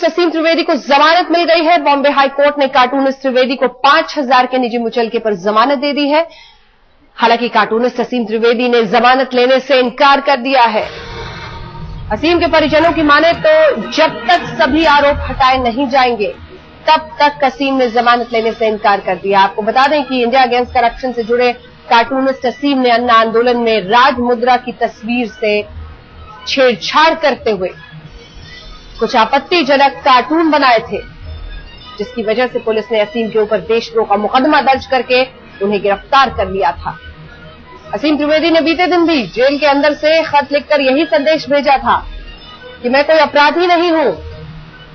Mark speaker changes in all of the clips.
Speaker 1: असीम त्रिवेदी को जमानत मिल गई है। बॉम्बे हाई कोर्ट ने कार्टूनिस्ट त्रिवेदी को 5,000 के निजी मुचलके पर जमानत दे दी है। हालांकि कार्टूनिस्ट असीम त्रिवेदी ने जमानत लेने से इनकार कर दिया है। असीम के परिजनों की माने तो जब तक सभी आरोप हटाए नहीं जाएंगे तब तक असीम ने जमानत लेने से इनकार कर दिया। आपको बता दें कि इंडिया अगेंस्ट करप्शन से जुड़े कार्टूनिस्ट असीम ने अन्ना आंदोलन में राज मुद्रा की तस्वीर से छेड़छाड़ करते हुए कुछ आपत्तिजनक कार्टून बनाए थे, जिसकी वजह से पुलिस ने असीम के ऊपर देशद्रोह का मुकदमा दर्ज करके उन्हें गिरफ्तार कर लिया था। असीम त्रिवेदी ने बीते दिन भी जेल के अंदर से खत लिखकर यही संदेश भेजा था कि मैं कोई अपराधी नहीं हूं,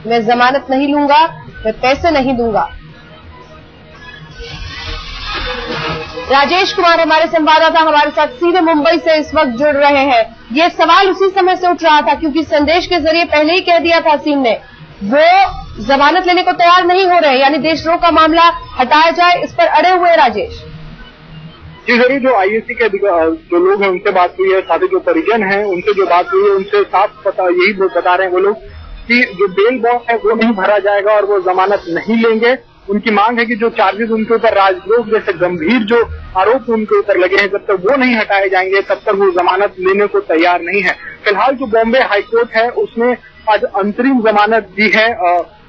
Speaker 1: मैं जमानत नहीं लूंगा, मैं पैसे नहीं दूंगा। राजेश कुमार हमारे संवाददाता हमारे साथ सीधे मुंबई से इस वक्त जुड़ रहे हैं। ये सवाल उसी समय से उठ रहा था क्योंकि संदेश के जरिए पहले ही कह दिया था असीम ने वो जमानत लेने को तैयार नहीं हो रहे, यानी देशद्रोह का मामला हटाया जाए, इस पर अड़े हुए राजेश।
Speaker 2: जी जरूर, जो आईएससी के जो लोग हैं उनसे बात हुई है, साथ ही जो परिजन हैं उनसे जो बात हुई है उनसे साफ यही बता रहे हैं वो लोग कि जो बेल बॉन्ड है वो नहीं भरा जाएगा और वो जमानत नहीं लेंगे। उनकी मांग है कि जो चार्जेस उनके ऊपर राजद्रोह जैसे गंभीर जो आरोप उनके ऊपर लगे हैं जब तक वो नहीं हटाए जाएंगे तब तक वो जमानत लेने को तैयार नहीं है। फिलहाल जो बॉम्बे हाईकोर्ट है उसने आज अंतरिम जमानत दी है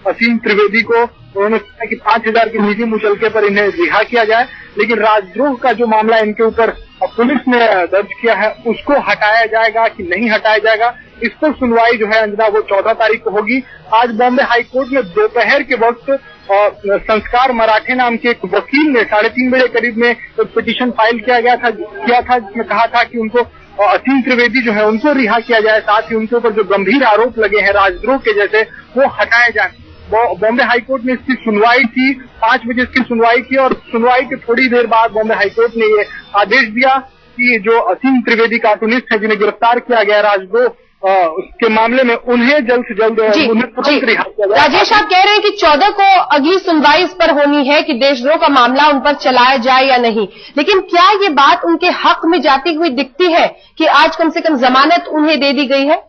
Speaker 2: असीम त्रिवेदी को। उन्होंने कहा कि 5,000 के निजी मुचलके पर इन्हें रिहा किया जाए, लेकिन राजद्रोह का जो मामला इनके ऊपर पुलिस ने दर्ज किया है उसको हटाया जाएगा कि नहीं हटाया जाएगा, इस पर सुनवाई जो है अंजना वो 14 तारीख को होगी। आज बॉम्बे हाईकोर्ट में दोपहर के वक्त संस्कार मराठे नाम के एक वकील ने 3:30 बजे करीब में एक पिटीशन फाइल किया था जिसमें कहा था कि उनको असीम त्रिवेदी जो है उनको रिहा किया जाए, साथ ही उनके ऊपर जो गंभीर आरोप लगे हैं राजद्रोह के जैसे वो हटाए जाए। बॉम्बे हाईकोर्ट ने इसकी सुनवाई की, 5 बजे इसकी सुनवाई की और सुनवाई के थोड़ी देर बाद बॉम्बे हाईकोर्ट ने ये आदेश दिया कि जो असीम त्रिवेदी कार्टूनिस्ट है जिन्हें गिरफ्तार किया गया राजद्रोह उसके मामले में उन्हें जल्द से जल्द उन्हें तुरंत रिहा किया जाए।
Speaker 1: राजेश, आप कह रहे हैं कि 14 को अगली सुनवाई इस पर होनी है कि देशद्रोह का मामला उन पर चलाया जाए या नहीं, लेकिन क्या ये बात उनके हक में जाती हुई दिखती है कि आज कम से कम जमानत उन्हें दे दी गई है?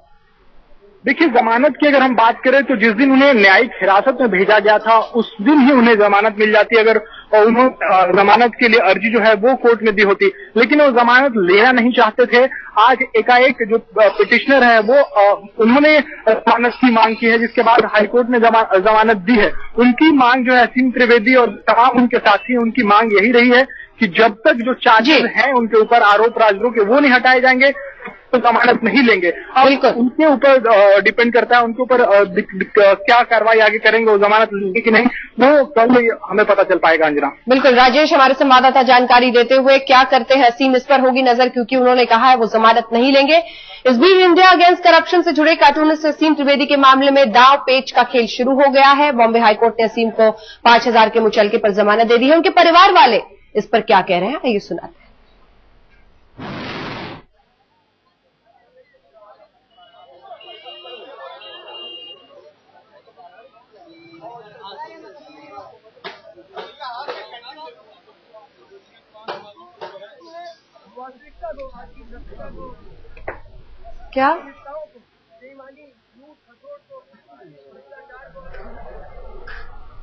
Speaker 2: देखिए, जमानत की अगर हम बात करें तो जिस दिन उन्हें न्यायिक हिरासत में भेजा गया था उस दिन ही उन्हें जमानत मिल जाती अगर उन्होंने जमानत के लिए अर्जी जो है वो कोर्ट में दी होती, लेकिन वो जमानत लेना नहीं चाहते थे। आज एकाएक जो पिटिशनर है वो उन्होंने जमानत की मांग की है, जिसके बाद हाईकोर्ट ने जमानत दी है। उनकी मांग जो है असीम त्रिवेदी और तमाम उनके साथी उनकी मांग यही रही है कि जब तक जो चार्जेस हैं उनके ऊपर आरोप राजद्रोह के वो नहीं हटाए जाएंगे तो जमानत नहीं लेंगे। अब उनके ऊपर डिपेंड करता है, उनके ऊपर क्या कार्रवाई आगे करेंगे, वो जमानत लेंगे कि नहीं वो कल हमें पता चल पाएगा। अंजना
Speaker 1: बिल्कुल, राजेश हमारे संवाददाता जानकारी देते हुए क्या करते हैं असीम इस पर होगी नजर, क्योंकि उन्होंने कहा है वो जमानत नहीं लेंगे। इस बीच इंडिया अगेंस्ट करप्शन से जुड़े कार्टूनिस्ट असीम त्रिवेदी के मामले में दांव पेच का खेल शुरू हो गया है। बॉम्बे हाईकोर्ट ने असीम को 5,000 के मुचलके पर जमानत दे दी है। उनके परिवार वाले इस पर क्या कह रहे हैं आइए सुनाते हैं। क्या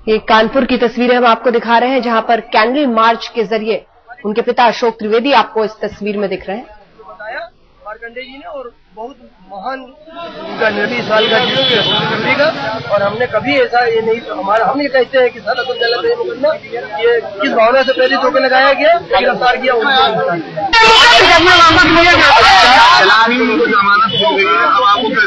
Speaker 1: ये कानपुर की तस्वीरें हम आपको दिखा रहे हैं जहां पर कैंडल मार्च के जरिए उनके पिता अशोक त्रिवेदी आपको इस तस्वीर में दिख रहे हैं।
Speaker 3: बताया मार्कंडेय जी ने और बहुत महान उनका निर्णय साल का त्रिवेदी का, और हमने कभी ऐसा ये नहीं हमारा हम ये कहते हैं कि सर असम जला मुकदमा ये किस भावना से प्रेरित होकर लगाया गया, गिरफ्तार किया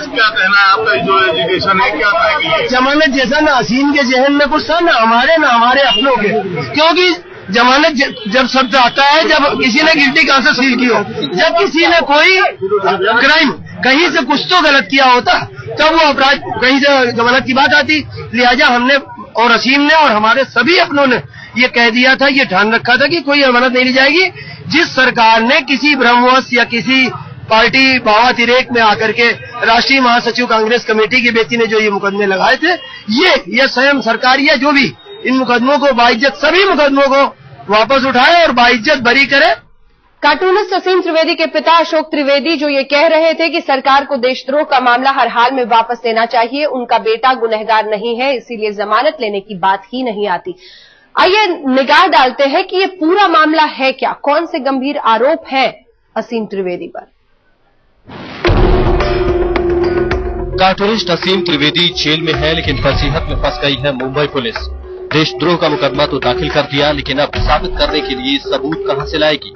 Speaker 4: क्या कहना है आपका, जो एजुकेशन है क्या कहेंगे?
Speaker 5: जमानत जैसा ना असीम के जहन में कुछ था ना हमारे अपनों के, क्योंकि जमानत जब शब्द आता है जब किसी ने गिल्टी कॉन्शियस फील की हो, जब किसी ने कोई क्राइम कहीं से कुछ तो गलत किया होता तब वो अपराध कहीं से जमानत की बात आती। लिहाजा हमने और असीम ने और हमारे सभी अपनों ने ये कह दिया था, ये ध्यान रखा था कि कोई जमानत नहीं ली जाएगी। जिस सरकार ने किसी भ्रमवश या किसी पार्टी भावा तिरेक में आकर के राष्ट्रीय महासचिव कांग्रेस कमेटी की बेटी ने जो ये मुकदमे लगाए थे, ये स्वयं सरकार या जो भी इन मुकदमों को बाइज्जत सभी मुकदमों को वापस उठाए और बाइज्जत बरी करे।
Speaker 1: कार्टूनिस्ट असीम त्रिवेदी के पिता अशोक त्रिवेदी जो ये कह रहे थे कि सरकार को देशद्रोह का मामला हर हाल में वापस लेना चाहिए, उनका बेटा गुनहगार नहीं है, इसीलिए जमानत लेने की बात ही नहीं आती। आइए निगाह डालते हैं कि ये पूरा मामला है क्या, कौन से गंभीर आरोप हैं असीम त्रिवेदी पर।
Speaker 6: कार्टूनिस्ट असीम त्रिवेदी जेल में है, लेकिन फजीहत में फंस गई है मुंबई पुलिस। देशद्रोह का मुकदमा तो दाखिल कर दिया, लेकिन अब साबित करने के लिए सबूत कहां से लाएगी।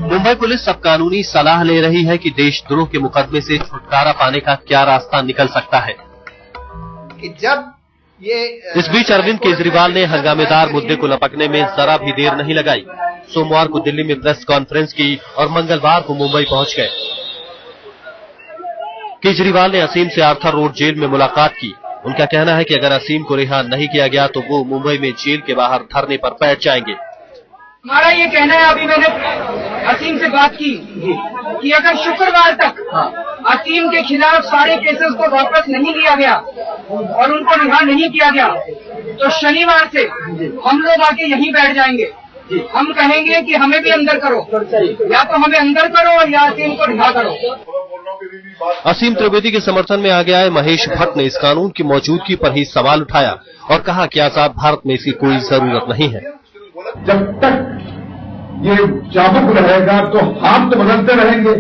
Speaker 6: मुंबई पुलिस अब कानूनी सलाह ले रही है कि देशद्रोह के मुकदमे से छुटकारा पाने का क्या रास्ता निकल सकता है।
Speaker 7: कि जब
Speaker 6: इस बीच अरविंद केजरीवाल ने हंगामेदार मुद्दे को लपकने में जरा भी देर नहीं लगाई। सोमवार को दिल्ली में प्रेस कॉन्फ्रेंस की और मंगलवार को मुंबई पहुंच गए। केजरीवाल ने असीम से आर्थर रोड जेल में मुलाकात की। उनका कहना है कि अगर असीम को रिहा नहीं किया गया तो वो मुंबई में जेल के बाहर धरने पर बैठ जाएंगे।
Speaker 8: हमारा ये कहना है, अभी मैंने असीम से बात की कि अगर शुक्रवार तक असीम के खिलाफ सारे केसेस को वापस नहीं लिया गया और उनको रिहा नहीं किया गया तो शनिवार से हम लोग आके यहीं बैठ जाएंगे। हम कहेंगे कि हमें भी अंदर करो, या तो हमें अंदर करो या असीम को रिहा करो।
Speaker 6: असीम त्रिवेदी के समर्थन में आगे आए महेश भट्ट ने इस कानून की मौजूदगी पर ही सवाल उठाया और कहा कि आजाद भारत में इसकी कोई जरूरत नहीं है।
Speaker 9: जब तक ये चाबुक रहेगा तो हाथ तो बदलते रहेंगे,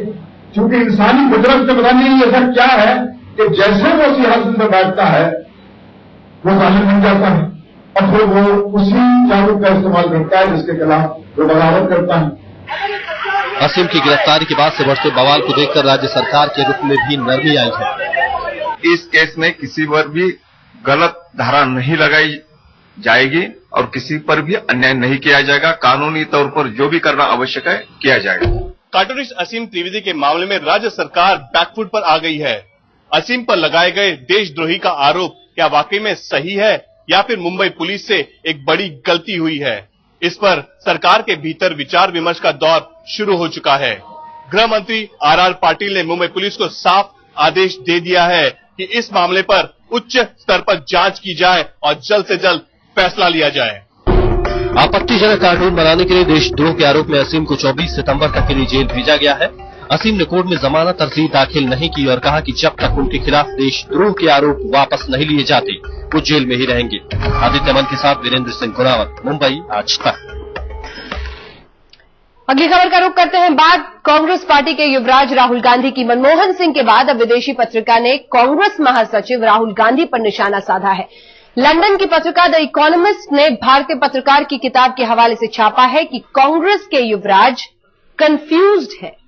Speaker 9: क्योंकि इंसानी कुदरत से पता नहीं ऐसा क्या है कि जैसे वो सिंहासन पर बैठता है वो जालिम बन जाता है और फिर वो उसी चाबुक का इस्तेमाल करता है जिसके खिलाफ वो बगावत करता है।
Speaker 6: असीम की गिरफ्तारी के बाद से बढ़ते बवाल को देखकर राज्य सरकार के रुख में भी नरमी आई है।
Speaker 10: इस केस में किसी पर भी गलत धारा नहीं लगाई जाएगी और किसी पर भी अन्याय नहीं किया जाएगा। कानूनी तौर पर जो भी करना आवश्यक है किया जाएगा।
Speaker 4: कार्टूनिस्ट असीम त्रिवेदी के मामले में राज्य सरकार बैकफुट पर आ गई है। असीम पर लगाए गए देशद्रोही का आरोप क्या वाकई में सही है या फिर मुंबई पुलिस से एक बड़ी गलती हुई है, इस पर सरकार के भीतर विचार विमर्श का दौर शुरू हो चुका है। गृह मंत्री आर पाटिल ने मुंबई पुलिस को साफ आदेश दे दिया है कि इस मामले पर उच्च स्तर पर जांच की जाए और जल्द से जल्द फैसला लिया जाए।
Speaker 6: आपत्तिजनक कार्टून बनाने के लिए देशद्रोह के आरोप में असीम को 24 सितंबर तक के लिए जेल भेजा गया है। असीम ने कोर्ट में जमानत अर्जी दाखिल नहीं की और कहा कि जब तक उनके खिलाफ देशद्रोह के आरोप वापस नहीं लिए जाते वो जेल में ही रहेंगे। आदित्य मन के साथ वीरेंद्र सिंह कुरावत, मुंबई, आज तक।
Speaker 1: अगली खबर का रुख करते हैं। बात कांग्रेस पार्टी के युवराज राहुल गांधी की। मनमोहन सिंह के बाद अब विदेशी पत्रिका ने कांग्रेस महासचिव राहुल गांधी पर निशाना साधा है। लंदन की पत्रिका द इकोनॉमिस्ट ने भारतीय पत्रकार की किताब के हवाले से छापा है कि कांग्रेस के युवराज कंफ्यूज्ड है।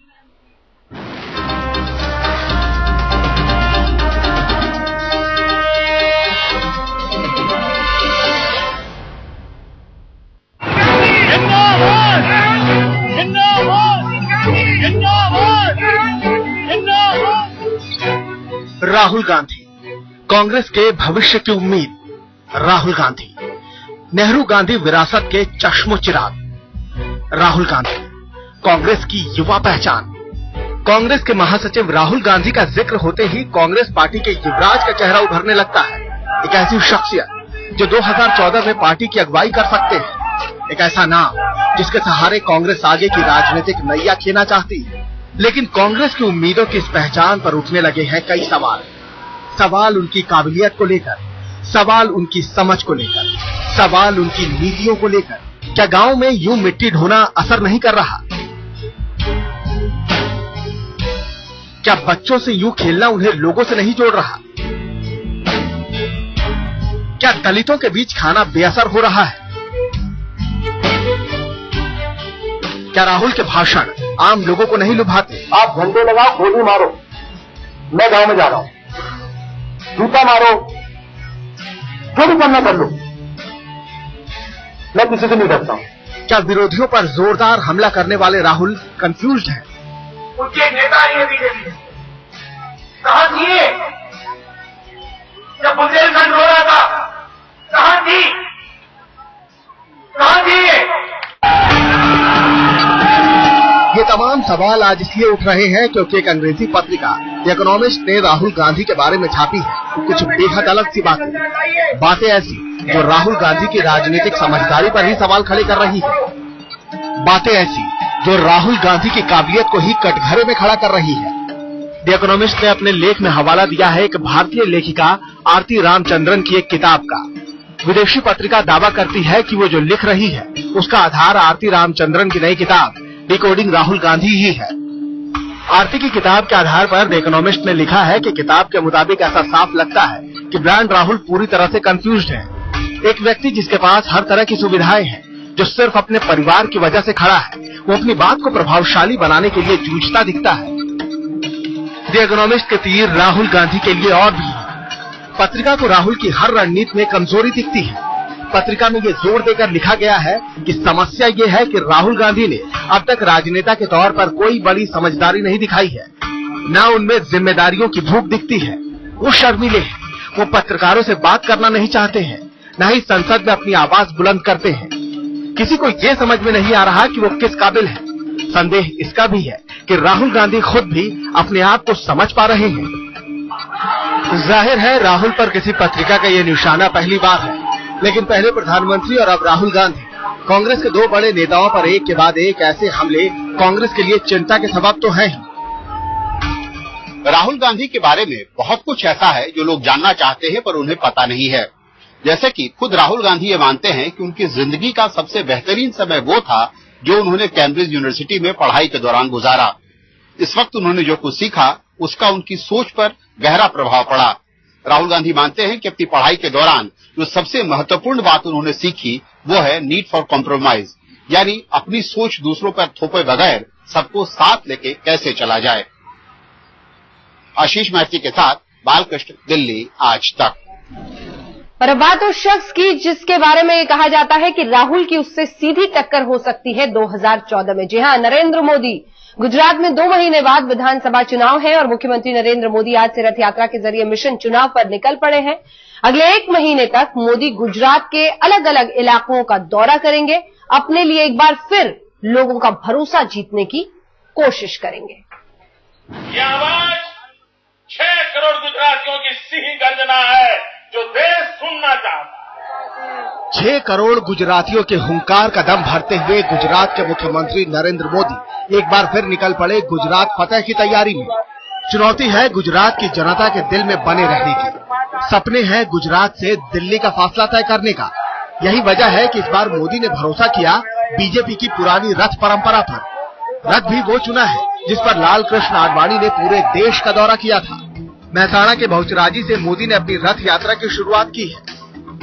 Speaker 5: राहुल गांधी, कांग्रेस के भविष्य की उम्मीद। राहुल गांधी, नेहरू गांधी विरासत के चश्मो चिराग। राहुल गांधी, कांग्रेस की युवा पहचान। कांग्रेस के महासचिव राहुल गांधी का जिक्र होते ही कांग्रेस पार्टी के युवराज का चेहरा उभरने लगता है। एक ऐसी शख्सियत जो 2014 में पार्टी की अगुवाई कर सकते हैं, एक ऐसा नाम जिसके सहारे कांग्रेस आगे की राजनीतिक नैया खेना चाहती है। लेकिन कांग्रेस की उम्मीदों की इस पहचान पर उठने लगे हैं कई सवाल। सवाल उनकी काबिलियत को लेकर, सवाल उनकी समझ को लेकर, सवाल उनकी नीतियों को लेकर। क्या गांव में यूं मिट्टी ढोना असर नहीं कर रहा? क्या बच्चों से यूं खेलना उन्हें लोगों से नहीं जोड़ रहा? क्या दलितों के बीच खाना बेअसर हो रहा है? क्या राहुल के भाषण आम लोगों को नहीं लुभाते?
Speaker 9: आप झंडे लगाओ, गोली मारो, मैं गांव में जा रहा हूं, जूता मारो, जो भी करना कर लो, मैं किसी से नहीं डरता हूं।
Speaker 5: क्या विरोधियों पर जोरदार हमला करने वाले राहुल कंफ्यूज्ड हैं?
Speaker 8: उनके नेता ये बीजेपी कहां थी जब बुंदेलखंड रो रहा था? कहां थी?
Speaker 5: ये
Speaker 11: तमाम सवाल आज इसलिए उठ रहे हैं क्योंकि एक अंग्रेजी पत्रिका द इकोनॉमिस्ट ने राहुल गांधी के बारे में छापी है कुछ बेहद अलग सी बातें ऐसी जो राहुल गांधी की राजनीतिक समझदारी पर ही सवाल खड़े कर रही है, बातें ऐसी जो राहुल गांधी की काबिलियत को ही कटघरे में खड़ा कर रही है। द इकोनॉमिस्ट ने अपने लेख में हवाला दिया है एक भारतीय लेखिका आरती रामचंद्रन की एक किताब का। विदेशी पत्रिका दावा करती है कि वो जो लिख रही है उसका आधार आरती रामचंद्रन की नई किताब डिकोडिंग राहुल गांधी ही है। आरती की किताब के आधार पर द इकोनॉमिस्ट ने लिखा है कि किताब के मुताबिक ऐसा साफ लगता है कि ब्रांड राहुल पूरी तरह से कंफ्यूज्ड है। एक व्यक्ति जिसके पास हर तरह की सुविधाएं हैं, जो सिर्फ अपने परिवार की वजह से खड़ा है, वो अपनी बात को प्रभावशाली बनाने के लिए जूझता दिखता है। द इकोनॉमिस्ट के तीर राहुल गांधी के लिए और भी है। पत्रिका को राहुल की हर रणनीति में कमजोरी दिखती है। पत्रिका में ये जोर देकर लिखा गया है कि समस्या ये है कि राहुल गांधी ने अब तक राजनेता के तौर पर कोई बड़ी समझदारी नहीं दिखाई है, न उनमें जिम्मेदारियों की भूख दिखती है। वो शर्मीले हैं, वो पत्रकारों से बात करना नहीं चाहते हैं, न ही संसद में अपनी आवाज बुलंद करते हैं। किसी को ये समझ में नहीं आ रहा कि वो किस काबिल है। संदेह इसका भी है कि राहुल गांधी खुद भी अपने आप को समझ पा रहे हैं। जाहिर है राहुल पर किसी पत्रिका का ये निशाना पहली बार है, लेकिन पहले प्रधानमंत्री और अब राहुल गांधी, कांग्रेस के दो बड़े नेताओं पर एक के बाद एक ऐसे हमले कांग्रेस के लिए चिंता के सबब तो हैं ही।
Speaker 12: राहुल गांधी के बारे में बहुत कुछ ऐसा है जो लोग जानना चाहते हैं पर उन्हें पता नहीं है। जैसे कि खुद राहुल गांधी ये मानते हैं कि उनकी जिंदगी का सबसे बेहतरीन समय वो था जो उन्होंने कैम्ब्रिज यूनिवर्सिटी में पढ़ाई के दौरान गुजारा। इस वक्त उन्होंने जो कुछ सीखा उसका उनकी सोच पर गहरा प्रभाव पड़ा। राहुल गांधी मानते हैं कि अपनी पढ़ाई के दौरान जो सबसे महत्वपूर्ण बात उन्होंने सीखी वो है नीड फॉर कॉम्प्रोमाइज, यानी अपनी सोच दूसरों पर थोपे बगैर सबको साथ लेके कैसे चला जाए। आशीष मैत्री के साथ बालकृष्ण, दिल्ली आज तक।
Speaker 1: और अब बात उस शख्स की जिसके बारे में ये कहा जाता है कि राहुल की उससे सीधी टक्कर हो सकती है 2014 में। जी हां, नरेंद्र मोदी। गुजरात में 2 महीने बाद विधानसभा चुनाव है और मुख्यमंत्री नरेंद्र मोदी आज से रथ यात्रा के जरिए मिशन चुनाव पर निकल पड़े हैं। अगले 1 महीने तक मोदी गुजरात के अलग अलग इलाकों का दौरा करेंगे, अपने लिए एक बार फिर लोगों का भरोसा जीतने की कोशिश करेंगे।
Speaker 13: ये आवाज 6 करोड़ गुजरातियों की सिंह गर्जना है जो देश सुनना चाहता है।
Speaker 11: 6 करोड़ गुजरातियों के हुंकार का दम भरते हुए गुजरात के मुख्यमंत्री नरेंद्र मोदी एक बार फिर निकल पड़े गुजरात फतेह की तैयारी में। चुनौती है गुजरात की जनता के दिल में बने रहने की। सपने हैं गुजरात से दिल्ली का फासला तय करने का। यही वजह है कि इस बार मोदी ने भरोसा किया बीजेपी की पुरानी रथ परंपरा पर। रथ भी वो चुना है जिस पर लाल कृष्ण आडवाणी ने पूरे देश का दौरा किया था। मेहसाणा के बहुचराजी से मोदी ने अपनी रथ यात्रा की शुरुआत की है।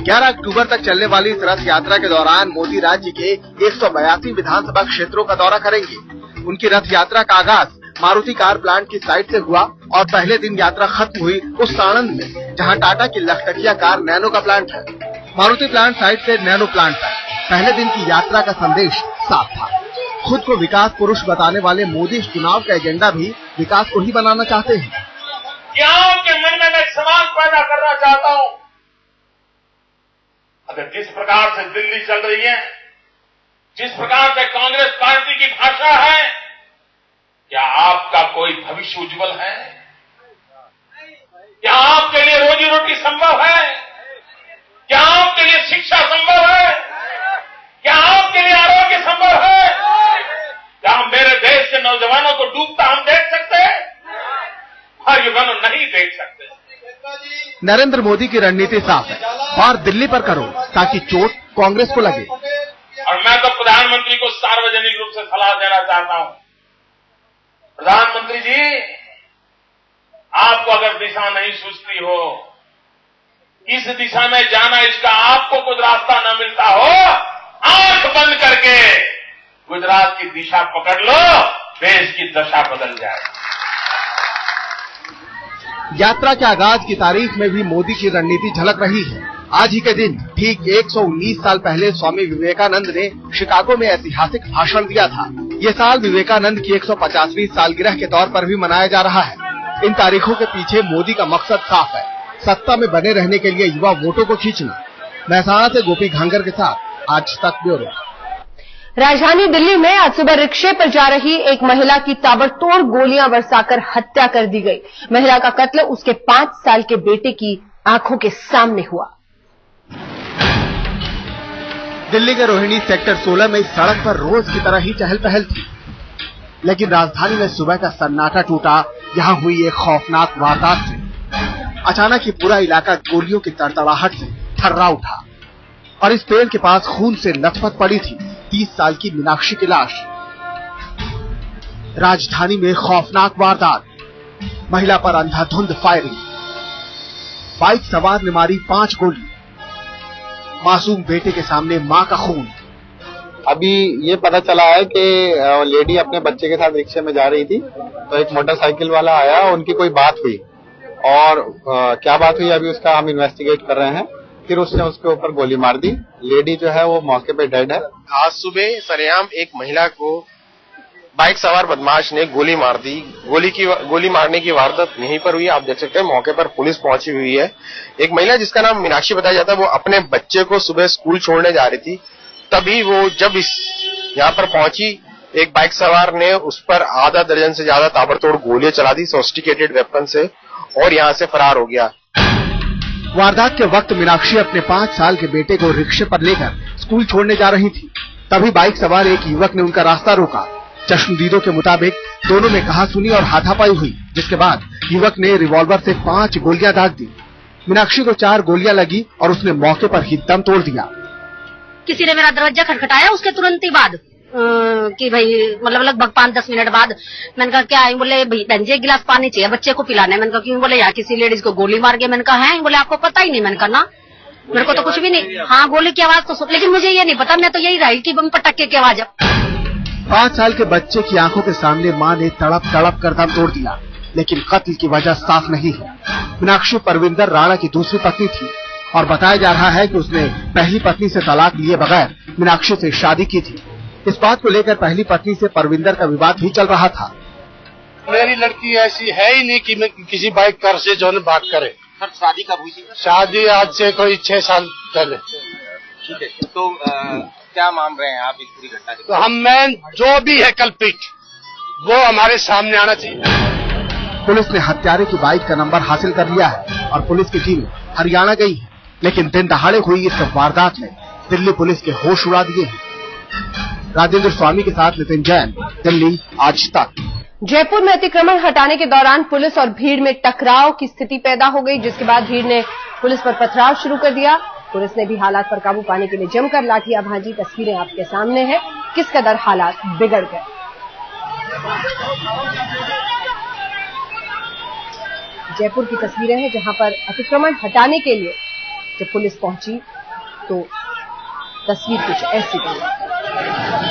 Speaker 11: 11 अक्टूबर तक चलने वाली इस रथ यात्रा के दौरान मोदी राज्य के 182 विधानसभा क्षेत्रों का दौरा करेंगे। उनकी रथ यात्रा का आगाज मारुति कार प्लांट की साइड से हुआ और पहले दिन यात्रा खत्म हुई उस साणंद में जहां टाटा की लखटकिया कार नैनो का प्लांट है। मारुति प्लांट साइड से नैनो प्लांट तक पहले दिन की यात्रा का संदेश साफ था। खुद को विकास पुरुष बताने वाले मोदी इस चुनाव का एजेंडा भी विकास को ही बनाना चाहते हैं।
Speaker 13: के मन में मैं एक सवाल पैदा करना चाहता हूं। अगर जिस प्रकार से दिल्ली चल रही है, जिस प्रकार से कांग्रेस पार्टी की भाषा है, क्या आपका कोई भविष्य उज्जवल है? क्या आपके लिए रोजी रोटी संभव है? क्या आपके लिए शिक्षा संभव है? क्या आपके लिए आरोग्य संभव है? क्या हम मेरे देश के नौजवानों को डूबता हम देख सकते हैं? और युवानों नहीं देख सकते।
Speaker 11: नरेंद्र मोदी की रणनीति साफ है, और दिल्ली पर करो ताकि चोट कांग्रेस को लगे।
Speaker 13: और मैं तो प्रधानमंत्री को सार्वजनिक रूप से सलाह देना चाहता हूं। प्रधानमंत्री जी, आपको अगर दिशा नहीं सूझती हो, किस दिशा में जाना इसका आपको कुछ रास्ता न मिलता हो, आंख बंद करके गुजरात की दिशा पकड़ लो, देश की दशा बदल जाए।
Speaker 11: यात्रा के आगाज की तारीख में भी मोदी की रणनीति झलक रही है। आज ही के दिन ठीक 119 साल पहले स्वामी विवेकानंद ने शिकागो में ऐतिहासिक भाषण दिया था। ये साल विवेकानंद की 150वीं सालगिरह के तौर पर भी मनाया जा रहा है। इन तारीखों के पीछे मोदी का मकसद साफ है, सत्ता में बने रहने के लिए युवा वोटों को खींचना। मेहसाणा से गोपी घांगर के साथ आज तक ब्यूरो।
Speaker 1: राजधानी दिल्ली में आज सुबह रिक्शे पर जा रही एक महिला की ताबड़तोड़ गोलियां बरसाकर हत्या कर दी गई। महिला का कत्ल उसके 5 साल के बेटे की आंखों के सामने हुआ।
Speaker 11: दिल्ली के रोहिणी सेक्टर 16 में इस सड़क पर रोज की तरह ही चहल पहल थी, लेकिन राजधानी में सुबह का सन्नाटा टूटा यहां हुई एक खौफनाक वारदात से। अचानक ही पूरा इलाका गोलियों की तड़तड़ाहट से थर्रा उठा और इस पेड़ के पास खून से लथपथ पड़ी थी 30 साल की मीनाक्षी की लाश। राजधानी में खौफनाक वारदात, महिला पर अंधाधुंध फायरिंग, बाइक सवार ने मारी 5 गोली, मासूम बेटे के सामने मां का खून।
Speaker 14: अभी ये पता चला है कि लेडी अपने बच्चे के साथ रिक्शे में जा रही थी तो एक मोटरसाइकिल वाला आया, उनकी कोई बात हुई और क्या बात हुई अभी उसका हम इन्वेस्टिगेट कर रहे हैं। फिर उसने उसके ऊपर गोली मार दी। लेडी जो है वो मौके पे डेड है।
Speaker 15: आज सुबह सरेआम एक महिला को बाइक सवार बदमाश ने गोली मार दी। गोली मारने की वारदात यहीं पर हुई। आप देख सकते हैं मौके पर पुलिस पहुंची हुई है। एक महिला जिसका नाम मीनाक्षी बताया जाता है वो अपने बच्चे को सुबह स्कूल छोड़ने जा रही थी, तभी वो जब यहाँ पर पहुंची एक बाइक सवार ने उस पर आधा दर्जन से ज्यादा ताबड़तोड़ गोलियां चला दी सोफिस्टिकेटेड वेपन से और यहाँ से फरार हो गया।
Speaker 11: वारदात के वक्त मीनाक्षी अपने 5 साल के बेटे को रिक्शे पर लेकर स्कूल छोड़ने जा रही थी, तभी बाइक सवार एक युवक ने उनका रास्ता रोका। चश्मदीदों के मुताबिक दोनों में कहासुनी और हाथापाई हुई, जिसके बाद युवक ने रिवॉल्वर से 5 गोलियां दाग दी। मीनाक्षी को 4 गोलियां लगी और उसने मौके पर ही दम तोड़ दिया।
Speaker 16: किसी ने मेरा दरवाजा खटखटाया, उसके तुरंत ही बाद कि भाई मतलब लगभग 5-10 मिनट बाद मैंने कहा क्या है? बोले भाई बहन जी 1 गिलास पानी चाहिए बच्चे को पिलाने। मैंने कहा क्यों? बोले यार किसी लेडीज को गोली मार गए। मैंने कहा है? बोले आपको पता ही नहीं। मैंने कहा ना, मेरे को तो कुछ भी नहीं। हाँ गोली की आवाज तो सुन, लेकिन मुझे ये नहीं पता, मैं तो यही रही कि बम पटक्के की आवाज।
Speaker 11: 5 साल के बच्चे की आंखों के सामने मां ने तड़प तड़प कर दम तोड़ दिया, लेकिन कत्ल की वजह साफ नहीं है। मीनाक्षी परविंदर राणा की दूसरी पत्नी थी और बताया जा रहा है कि उसने पहली पत्नी से तलाक लिए बगैर मीनाक्षी से शादी की थी। इस बात को लेकर पहली पत्नी से परविंदर का विवाद भी चल रहा था।
Speaker 5: मेरी लड़की ऐसी है ही नहीं कि मैं किसी बाइकर से जो बात करे।
Speaker 12: सर शादी कब हुई थी?
Speaker 5: शादी आज से कोई 6 साल पहले।
Speaker 12: ठीक है, तो क्या मान रहे हैं आप इस पूरी घटना से?
Speaker 5: तो मैं जो भी है कल्पित वो हमारे सामने आना चाहिए।
Speaker 11: पुलिस ने हत्यारे की बाइक का नंबर हासिल कर लिया है और पुलिस की टीम हरियाणा गई है, लेकिन दिन दहाड़े हुई इस वारदात ने दिल्ली पुलिस के होश उड़ा दिए हैं। राजेंद्र स्वामी के साथ नितिन जैन, दिल्ली आज तक।
Speaker 1: जयपुर में अतिक्रमण हटाने के दौरान पुलिस और भीड़ में टकराव की स्थिति पैदा हो गई, जिसके बाद भीड़ ने पुलिस पर पथराव शुरू कर दिया। पुलिस ने भी हालात पर काबू पाने के लिए जमकर लाठियां भांजी। तस्वीरें आपके सामने हैं, किस कदर हालात बिगड़ गए। जयपुर की तस्वीरें हैं जहां पर अतिक्रमण हटाने के लिए जब पुलिस पहुंची तो तस्वीर कुछ ऐसी बनी।